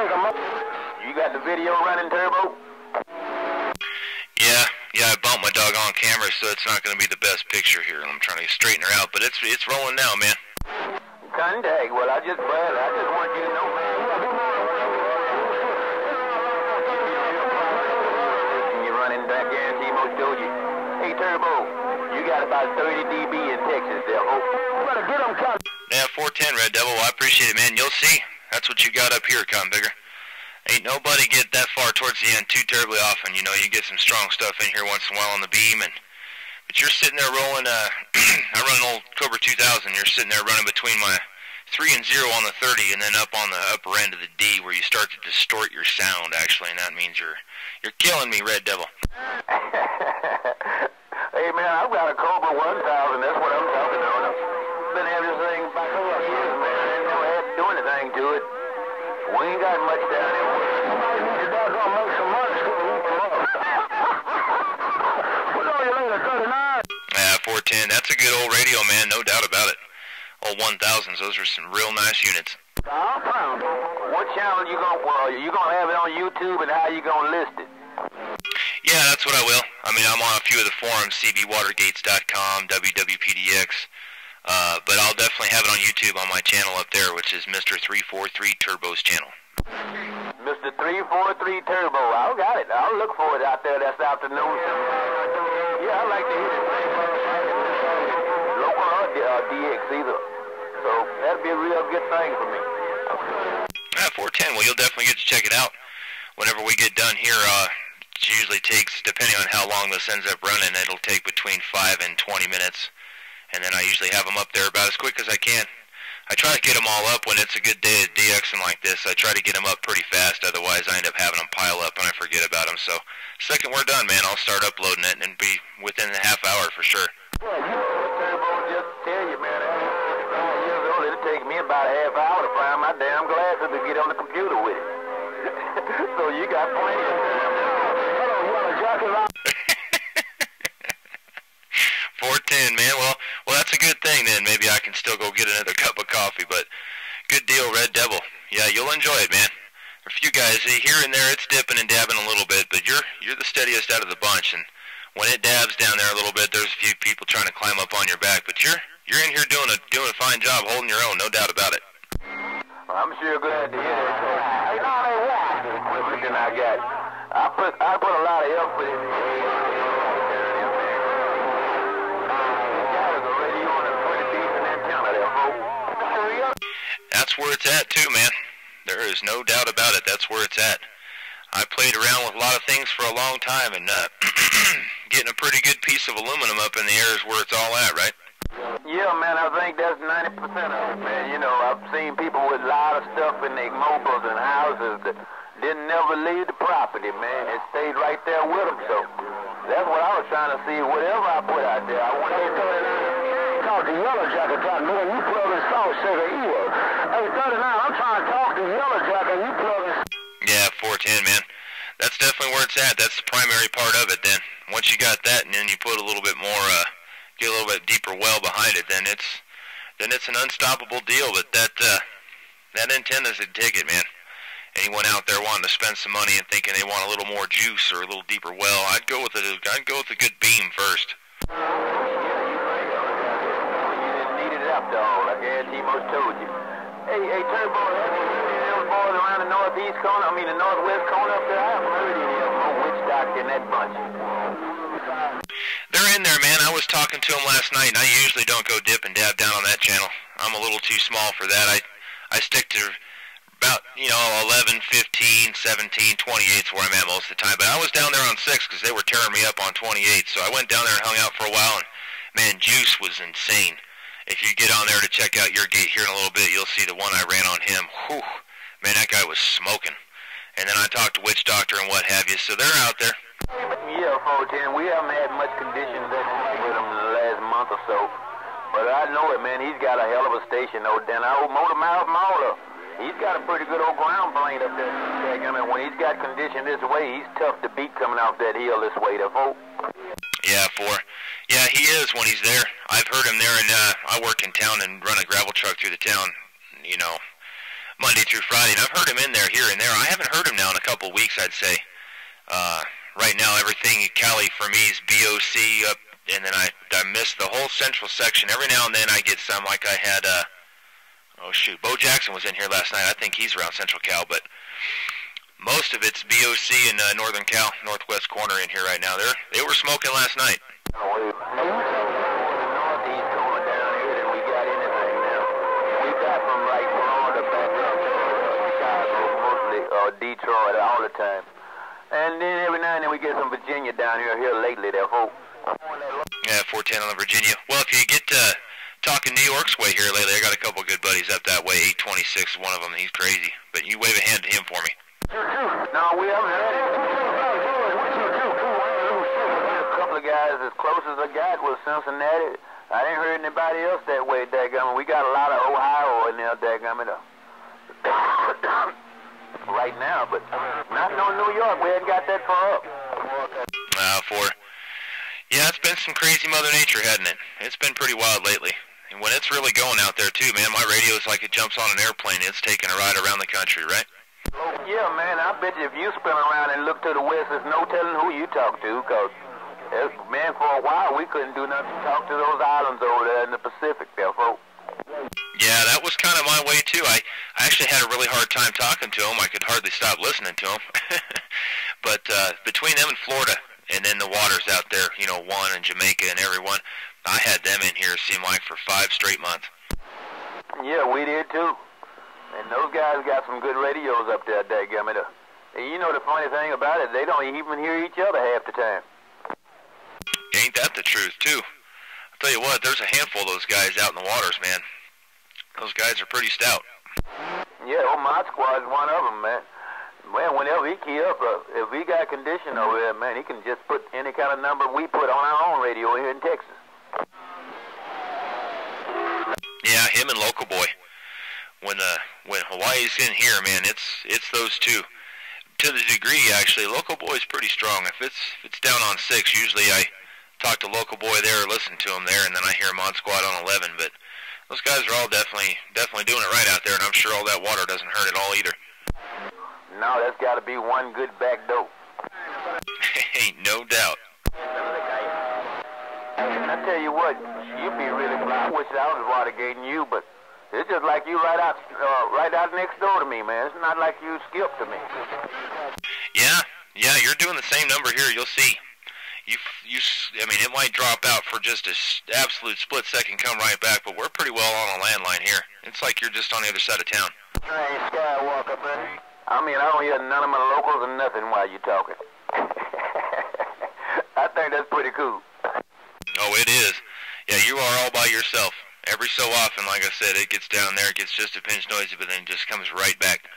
You got the video running, Turbo? Yeah, I bumped my doggone camera, so it's not going to be the best picture here. I'm trying to straighten her out, but it's rolling now, man. Contact. Well, I just want you to know, man. You're running back there, and Timo told you. Hey, Turbo, you got about 30 dB in Texas, Devil. You better get them, Con. Yeah, 410, Red Devil. Well, I appreciate it, man. You'll see. That's what you got up here, Con Bigger. Ain't nobody get that far towards the end too terribly often. You know, you get some strong stuff in here once in a while on the beam, but you're sitting there rolling, I run an old Cobra 2000, you're sitting there running between my 3 and 0 on the 30 and then up on the upper end of the D where you start to distort your sound, actually, and that means you're killing me, Red Devil. Hey, man, I've got a Cobra 1000, that's what I'm talking about. I've been having this thing back for years, man. I ain't never had to do anything to it. We ain't got much down there. You're not going to make some money, so we'll hook them up. What are you looking at, 39? Yeah, 410. That's a good old radio, man, no doubt about it. Old 1000s, those are some real nice units. I'm proud. What channel you gonna have it on YouTube, and how you gonna list it? Yeah, that's what I will. I mean, I'm on a few of the forums, cbwatergates.com, WWPDX. But I'll definitely have it on YouTube on my channel up there, which is Mr. 343 Turbo's channel. Mr. 343 Turbo, I got it. I'll look for it out there this afternoon. Yeah, I like to hear it. Local or DX either. So that'd be a real good thing for me. Yeah, 410. Well, you'll definitely get to check it out whenever we get done here. It usually takes, depending on how long this ends up running, it'll take between 5 and 20 minutes. And then I usually have them up there about as quick as I can. I try to get them all up when it's a good day of DXing like this. I try to get them up pretty fast, otherwise I end up having them pile up and I forget about them. So, second we're done, man, I'll start uploading it and be within a half hour for sure. Yeah, you know, Turbo, just tell you, man, at 5 years old, it'll take me about a half hour to find my damn glasses to get on the computer with it. So you got plenty of time. Hello, you want to jack it out? 410, man. Well, that's a good thing then. Maybe I can still go get another cup of coffee, but good deal, Red Devil. Yeah, you'll enjoy it, man. A few guys here and there, it's dipping and dabbing a little bit, but you're the steadiest out of the bunch. And when it dabs down there a little bit, there's a few people trying to climb up on your back, but you're in here doing a fine job, holding your own, no doubt about it. Well, I'm sure glad to hear that. You know, they watch the equipment that I got. I put a lot of effort in it. That's where it's at too, man. There is no doubt about it. That's where it's at. I played around with a lot of things for a long time, and getting a pretty good piece of aluminum up in the air is where it's all at, right? Yeah, man, I think that's 90% of it, man. You know, I've seen people with a lot of stuff in their mobiles and houses that didn't never leave the property, man. It stayed right there with them, so that's what I was trying to see. Whatever I put out there, I want to talk to Yellow Jacket, man. You plug in South Sugar Ear. Hey, 39, I'm trying to talk to Yellow Jacket, you plug in. Yeah, 410, man. That's definitely where it's at. That's the primary part of it, then. Once you got that, and then you put a little bit more, get a little bit deeper well behind it, then it's an unstoppable deal. But that antenna's a ticket, man. Anyone out there wanting to spend some money and thinking they want a little more juice or a little deeper well, I'd go with a good beam first. Dog, like Timo told you. Hey, Turbo, have you seen those boys around the northeast corner? I mean, the northwest corner up there? I haven't heard any of them. No witch doctor in that bunch. They're in there, man. I was talking to them last night, and I usually don't go dip and dab down on that channel. I'm a little too small for that. I stick to about, 11, 15, 17, 28's where I'm at most of the time. But I was down there on 6 because they were tearing me up on 28. So I went down there and hung out for a while, and, man, juice was insane. If you get on there to check out your gate here in a little bit, you'll see the one I ran on him. Whew, man, that guy was smoking. And then I talked to Witch Doctor and what have you, so they're out there. Yeah, 410, we haven't had much conditions with him in the last month or so. But I know it, man, he's got a hell of a station over there. I old Motor Mouth Mauler. He's got a pretty good old ground plane up there. I mean, when he's got condition this way, he's tough to beat coming off that hill this way, there, folks. Yeah, he is when he's there. I've heard him there, and I work in town and run a gravel truck through the town, Monday through Friday, and I've heard him in there, here and there. I'd say. Right now, everything in Cali for me is BOC up, and then I miss the whole central section. Every now and then I get some, like I had, oh shoot, Bo Jackson was in here last night. I think he's around Central Cal, but most of it's BOC and Northern Cal, Northwest corner in here right now. They were smoking last night. Detroit all the time. And then every now and then we get some Virginia down here lately, there, folks. Yeah, 410 on the Virginia. Well, if you get talking New York's way here lately, I got a couple good buddies up that way. 826 is one of them. He's crazy. But you wave a hand to him for me. No, we haven't heard it. A couple of guys as close as I got was Cincinnati. I didn't hear anybody else that way, dadgummit. We got a lot of Ohio in there, dadgummit. Right now, but not no New York. We hadn't got that far up. Yeah, it's been some crazy Mother Nature, hasn't it? It's been pretty wild lately. And when it's really going out there, too, man, my radio is like it jumps on an airplane. It's taking a ride around the country, right? Yeah, man, I bet you if you spin around and look to the west, there's no telling who you talk to, because, man, for a while, we couldn't do nothing to talk to those islands over there in the Pacific there, folks. Yeah, that was kind of my way, too. I actually had a really hard time talking to them. I could hardly stop listening to them. But between them and Florida, and then the waters out there, you know, Juan and Jamaica and everyone, I had them in here, it seemed like, for 5 straight months. Yeah, we did, too. And those guys got some good radios up there, dadgummit. And you know the funny thing about it, they don't even hear each other half the time. Ain't that the truth, too? I'll tell you what, there's a handful of those guys out in the waters, man. Those guys are pretty stout. Yeah, my squad's one of them, man. Man, whenever he key up, if he got condition over there, man, he can just put any kind of number we put on our own radio here in Texas. Yeah, him and Local Boy. When Hawaii's in here, man, it's those two. To the degree, actually, Local Boy's pretty strong. If it's down on 6, usually I talk to Local Boy there or listen to him there, and then I hear him on squad on 11. But those guys are all definitely doing it right out there, and I'm sure all that water doesn't hurt at all either. No, that's got to be one good back door. Ain't no doubt. I tell you what, you'd be really proud. I wish I was watergating you, but it's just like you right out next door to me, man. It's not like you skipped to me. Yeah, you're doing the same number here. You'll see. I mean, it might drop out for just a absolute split second, come right back, but we're pretty well on a landline here. It's like you're just on the other side of town. Hey, Skywalker, man. I mean, I don't hear none of my locals or nothing while you're talking. I think that's pretty cool. Oh, it is. Yeah, you are all by yourself. Every so often, like I said, it gets down there, it gets just a pinch noisy, but then it just comes right back.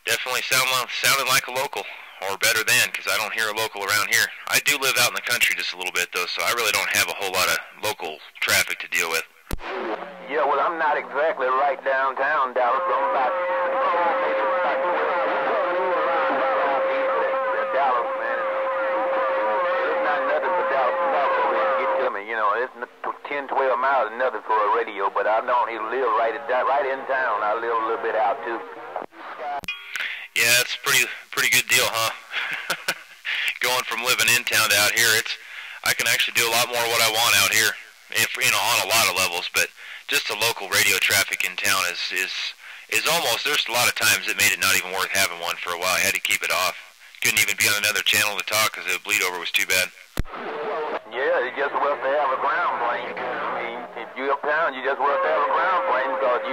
Definitely sounding like a local, or better than, because I don't hear a local around here. I do live out in the country just a little bit, though, so I really don't have a whole lot of local traffic to deal with. Yeah, well, I'm not exactly right downtown, Dallas. I'm about Dallas, man. It's not nothing but Dallas to get to me. You know, it's 10, 12 miles, nothing for a radio, but I don't even live right in town. I live a little bit out, too. Yeah, it's a pretty good deal, huh? Going from living in town to out here, I can actually do a lot more of what I want out here, on a lot of levels, but just the local radio traffic in town is almost, there's a lot of times it made it not even worth having one for a while. I had to keep it off. Couldn't even be on another channel to talk because the bleed over was too bad. Yeah, it's just worth to have a ground plane. I mean, if you're uptown, you just worth to have a ground plane because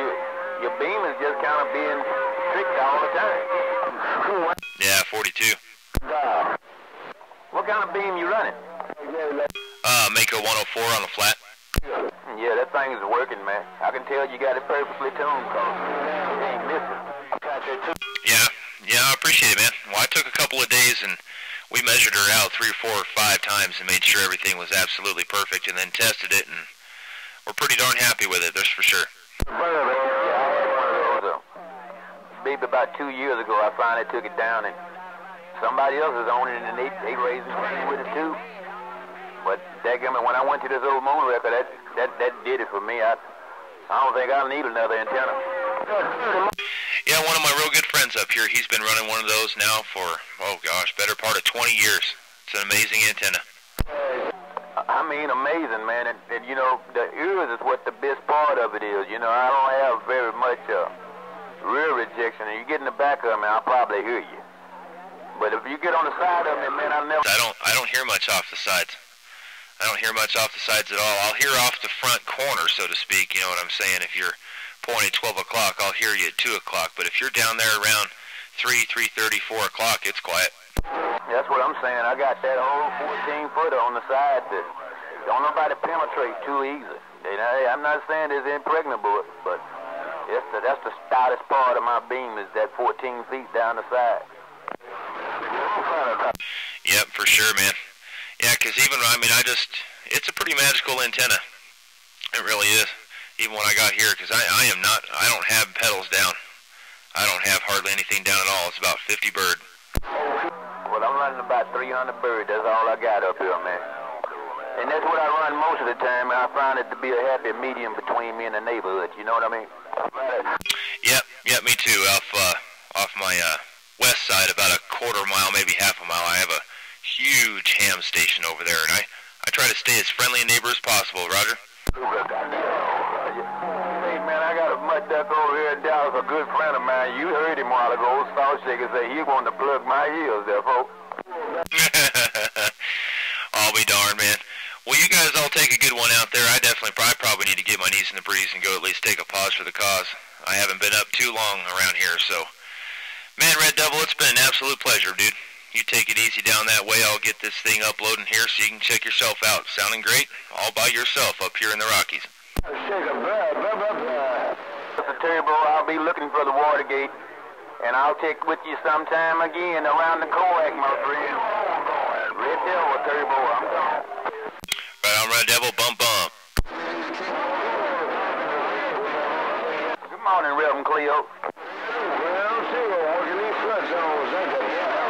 your beam is just kind of being tricked all the time. Yeah, 42. What kind of beam you running? Mako 104 on the flat. Yeah, that thing is working, man. I can tell you got it perfectly tuned, cause it ain't missing. Yeah, I appreciate it, man. Well, I took a couple of days and we measured her out 3 or 4 or 5 times and made sure everything was absolutely perfect, and then tested it, and we're pretty darn happy with it, that's for sure. Yeah, I had one of those. Maybe about 2 years ago, I finally took it down, and somebody else is owning it, and they raised money with it too. But dadgummit, when I went to this old moon record, that did it for me. I don't think I'll need another antenna. Yeah, one of my real good friends friends up here. He's been running one of those now for, oh gosh, better part of 20 years. It's an amazing antenna. I mean, amazing, man. And you know, the ears is what the best part of it is. You know, I don't have very much rear rejection. And you get in the back of me, I'll probably hear you. But if you get on the side of me, man, I don't hear much off the sides. I don't hear much off the sides at all. I'll hear off the front corner, so to speak. You know what I'm saying? If you're pointing at 12 o'clock, I'll hear you at 2 o'clock. But if you're down there around 3:30, 4 o'clock, it's quiet. That's what I'm saying. I got that whole 14-footer on the side that don't nobody penetrate too easy. I'm not saying it's impregnable, but that's the stoutest part of my beam is that 14 feet down the side. Yep, for sure, man. Yeah, because even, I mean, it's a pretty magical antenna. It really is. Even when I got here, because I don't have pedals down. I don't have hardly anything down at all. It's about 50 bird. Well, I'm running about 300 bird. That's all I got up here, man. And that's what I run most of the time, and I find it to be a happy medium between me and the neighborhood. You know what I mean? Yep, me too. Off my west side, about a quarter mile, maybe half a mile, I have a huge ham station over there, and I try to stay as friendly a neighbor as possible, Roger. Hey, man, I got a mud duck over here in Dallas, a good friend of mine. You heard him a while ago, Salt Shaker, say he wanted to plug my heels there, folks. I'll be darned, man. Well, you guys all take a good one out there. I probably need to get my knees in the breeze and go at least take a pause for the cause. I haven't been up too long around here, so. Man, Red Devil, it's been an absolute pleasure, dude. You take it easy down that way. I'll get this thing uploading here so you can check yourself out. Sounding great all by yourself up here in the Rockies. Mr. Turbo, I'll be looking for the Watergate, and I'll check with you sometime again around the Coac, my friend. Red Devil, Turbo, I'm gone. Right on, Red Devil, bump, bump. Good morning, Reverend Cleo. Well, see, working these foot zones, ain't it?